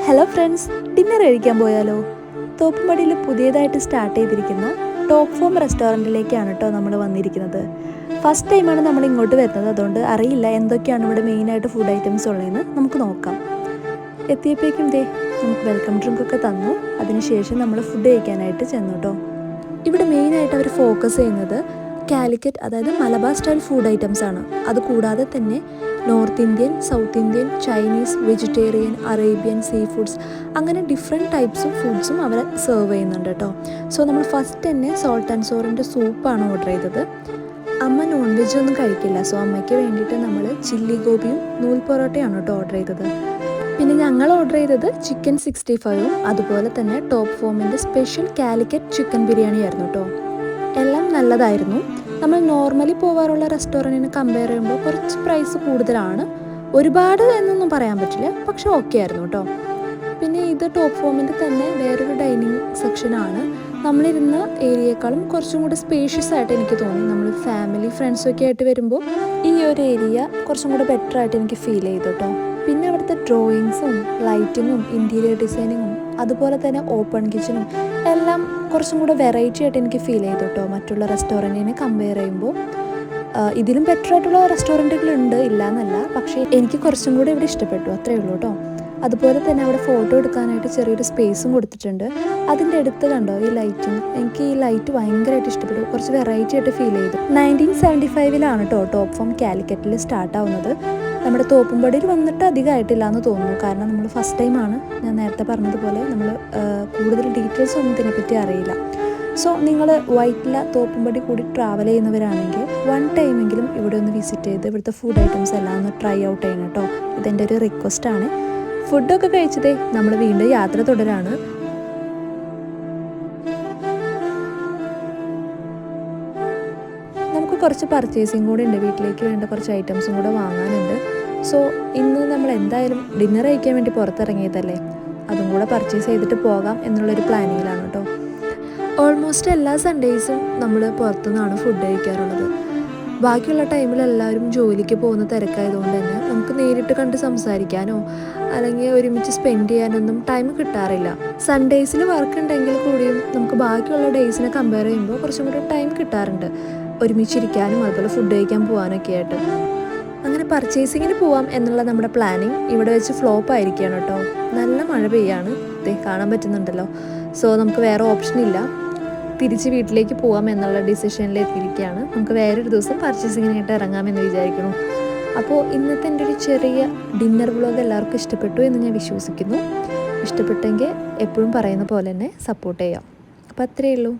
Hello friends, dinner കഴിക്കാൻ പോയാലോ? തോപ്പുംപടിയിൽ പുതിയതായിട്ട് സ്റ്റാർട്ട് ചെയ്തിരിക്കുന്ന ടോപ്പ് ഫോം റെസ്റ്റോറൻറ്റിലേക്കാണ് കേട്ടോ നമ്മൾ വന്നിരിക്കുന്നത്. ഫസ്റ്റ് ടൈമാണ് നമ്മൾ ഇങ്ങോട്ട് വരുന്നത്, അതുകൊണ്ട് അറിയില്ല എന്തൊക്കെയാണ് ഇവിടെ മെയിനായിട്ട് ഫുഡ് ഐറ്റംസ് ഉള്ളതെന്ന്. നമുക്ക് നോക്കാം. എത്തിയപ്പോഴേക്കും നമുക്ക് വെൽക്കം ഡ്രിങ്കൊക്കെ തന്നു. അതിനുശേഷം നമ്മൾ ഫുഡ് കഴിക്കാനായിട്ട് ചെന്നു കേട്ടോ. ഇവിടെ മെയിനായിട്ട് അവർ ഫോക്കസ് ചെയ്യുന്നത് കാലിക്കറ്റ്, അതായത് മലബാർ സ്റ്റൈൽ ഫുഡ് ഐറ്റംസ് ആണ്. അതുകൂടാതെ തന്നെ north Indian, south Indian, Chinese, vegetarian, Arabian, sea foods, അങ്ങനെ ഡിഫറെൻറ്റ് ടൈപ്സ് ഓഫ് ഫുഡ്സും അവർ സെർവ് ചെയ്യുന്നുണ്ട് കേട്ടോ. സോ നമ്മൾ ഫസ്റ്റ് തന്നെ സോൾട്ട് ആൻഡ് സോറിൻ്റെ സൂപ്പാണ് ഓർഡർ ചെയ്തത്. അമ്മ നോൺ വെജ് ഒന്നും കഴിക്കില്ല, സോ അമ്മയ്ക്ക് വേണ്ടിയിട്ട് നമ്മൾ ചില്ലി ഗോപിയും നൂൽ പൊറോട്ടയാണ് കേട്ടോ ഓർഡർ ചെയ്തത്. പിന്നെ ഞങ്ങൾ ഓർഡർ ചെയ്തത് ചിക്കൻ 65ഉം അതുപോലെ തന്നെ ടോപ്പ് ഫോമിൻ്റെ സ്പെഷ്യൽ കാലിക്കറ്റ് ചിക്കൻ ബിരിയാണി ആയിരുന്നു കേട്ടോ. എല്ലാം നല്ലതായിരുന്നു. നമ്മൾ നോർമലി പോകാറുള്ള റെസ്റ്റോറൻറ്റിന് കമ്പയർ ചെയ്യുമ്പോൾ കുറച്ച് പ്രൈസ് കൂടുതലാണ്. ഒരുപാട് എന്നൊന്നും പറയാൻ പറ്റില്ല, പക്ഷെ ഓക്കെ ആയിരുന്നു കേട്ടോ. പിന്നെ ഇത് ടോപ്പ് ഫോമിൻ്റെ തന്നെ വേറൊരു ഡൈനിങ് സെക്ഷനാണ്. നമ്മളിരുന്ന ഏരിയയേക്കാളും കുറച്ചും കൂടി സ്പേഷ്യസ് ആയിട്ട് എനിക്ക് തോന്നി. നമ്മൾ ഫാമിലി ഫ്രണ്ട്സൊക്കെ ആയിട്ട് വരുമ്പോൾ ഈ ഒരു ഏരിയ കുറച്ചും കൂടി ബെറ്റർ ആയിട്ട് എനിക്ക് ഫീൽ ചെയ്തു കേട്ടോ. പിന്നെ അവിടുത്തെ ഡ്രോയിങ്സും ലൈറ്റിങ്ങും ഇൻറ്റീരിയർ ഡിസൈനിങ്ങും അതുപോലെ തന്നെ ഓപ്പൺ കിച്ചണും എല്ലാം കുറച്ചും കൂടെ വെറൈറ്റി ആയിട്ട് എനിക്ക് ഫീൽ ചെയ്തു കേട്ടോ. മറ്റുള്ള റെസ്റ്റോറൻറ്റിനെ കമ്പയർ ചെയ്യുമ്പോൾ ഇതിലും ബെറ്റർ ആയിട്ടുള്ള റെസ്റ്റോറൻറ്റുകളുണ്ട്, ഇല്ല എന്നല്ല, പക്ഷേ എനിക്ക് കുറച്ചും കൂടെ ഇവിടെ ഇഷ്ടപ്പെട്ടു, അത്രയേ ഉള്ളൂ കേട്ടോ. അതുപോലെ തന്നെ അവിടെ ഫോട്ടോ എടുക്കാനായിട്ട് ചെറിയൊരു സ്പേസും കൊടുത്തിട്ടുണ്ട്. അതിൻ്റെ അടുത്ത് കണ്ടോ ഈ ലൈറ്റിങ്, എനിക്ക് ഈ ലൈറ്റ് ഭയങ്കരമായിട്ട് ഇഷ്ടപ്പെട്ടു. കുറച്ച് വെറൈറ്റി ആയിട്ട് ഫീൽ ചെയ്തു. 1975 കേട്ടോ ടോപ്പ് ഫോം കാലിക്കറ്റിൽ സ്റ്റാർട്ടാവുന്നത്. നമ്മുടെ തോപ്പുംപടിയിൽ വന്നിട്ട് അധികമായിട്ടില്ല എന്ന് തോന്നുന്നു, കാരണം നമ്മൾ ഫസ്റ്റ് ടൈമാണ്. ഞാൻ നേരത്തെ പറഞ്ഞതുപോലെ നമ്മൾ കൂടുതൽ ഡീറ്റെയിൽസ് ഒന്നും ഇതിനെപ്പറ്റി അറിയില്ല. സോ നിങ്ങൾ വൈറ്റില തോപ്പുംപടി കൂടി ട്രാവൽ ചെയ്യുന്നവരാണെങ്കിൽ വൺ ടൈമെങ്കിലും ഇവിടെ ഒന്ന് വിസിറ്റ് ചെയ്ത് ഇവിടുത്തെ ഫുഡ് ഐറ്റംസ് എല്ലാം ഒന്ന് ട്രൈ ഔട്ട് ചെയ്യണം കേട്ടോ. ഇതെൻ്റെ ഒരു റിക്വസ്റ്റാണ്. ഫുഡൊക്കെ കഴിച്ചതേ നമ്മൾ വീണ്ടും യാത്ര തുടരാണ്. നമുക്ക് കുറച്ച് പർച്ചേസിങ് കൂടെ ഉണ്ട്, വീട്ടിലേക്ക് വേണ്ട കുറച്ച് ഐറ്റംസും കൂടെ വാങ്ങാനുണ്ട്. സോ ഇന്ന് നമ്മൾ എന്തായാലും ഡിന്നർ കഴിക്കാൻ വേണ്ടി പുറത്തിറങ്ങിയതല്ലേ, അതും കൂടെ പർച്ചേസ് ചെയ്തിട്ട് പോകാം എന്നുള്ളൊരു പ്ലാനിങ്ങിലാണ് കേട്ടോ. ഓൾമോസ്റ്റ് എല്ലാ സൺഡേയ്സും നമ്മൾ പുറത്തുനിന്നാണ് ഫുഡ് കഴിക്കാറുള്ളത്. ബാക്കിയുള്ള ടൈമിൽ എല്ലാവരും ജോലിക്ക് പോകുന്ന തിരക്കായതുകൊണ്ട് തന്നെ നമുക്ക് നേരിട്ട് കണ്ട് സംസാരിക്കാനോ അല്ലെങ്കിൽ ഒരുമിച്ച് സ്പെൻഡ് ചെയ്യാനൊന്നും ടൈം കിട്ടാറില്ല. സൺഡേയ്സിൽ വർക്ക് ഉണ്ടെങ്കിൽ കൂടിയും നമുക്ക് ബാക്കിയുള്ള ഡേയ്സിനെ കമ്പയർ ചെയ്യുമ്പോൾ കുറച്ചും കൂടി ടൈം കിട്ടാറുണ്ട് ഒരുമിച്ചിരിക്കാനും അതുപോലെ ഫുഡ് കഴിക്കാൻ പോകാനൊക്കെ ആയിട്ട്. അങ്ങനെ പർച്ചേസിങ്ങിന് പോവാം എന്നുള്ള നമ്മുടെ പ്ലാനിങ് ഇവിടെ വെച്ച് ഫ്ലോപ്പ് ആയിരിക്കുകയാണ് കേട്ടോ. നല്ല മഴ പെയ്യാണ്, കാണാൻ പറ്റുന്നുണ്ടല്ലോ. സോ നമുക്ക് വേറെ ഓപ്ഷൻ ഇല്ല, തിരിച്ച് വീട്ടിലേക്ക് പോകാം എന്നുള്ള ഡിസിഷനിൽ എത്തിയിരിക്കുകയാണ്. നമുക്ക് വേറൊരു ദിവസം പർച്ചേസിങ്ങിനായിട്ട് ഇറങ്ങാമെന്ന് വിചാരിക്കുന്നു. അപ്പോൾ ഇന്നത്തെ എൻ്റെ ഒരു ചെറിയ ഡിന്നർ വ്ളോഗ് എല്ലാവർക്കും ഇഷ്ടപ്പെട്ടു എന്ന് ഞാൻ വിശ്വസിക്കുന്നു. ഇഷ്ടപ്പെട്ടെങ്കിൽ എപ്പോഴും പറയുന്ന പോലെ തന്നെ സപ്പോർട്ട് ചെയ്യാം. അപ്പോൾ അത്രയേ ഉള്ളൂ.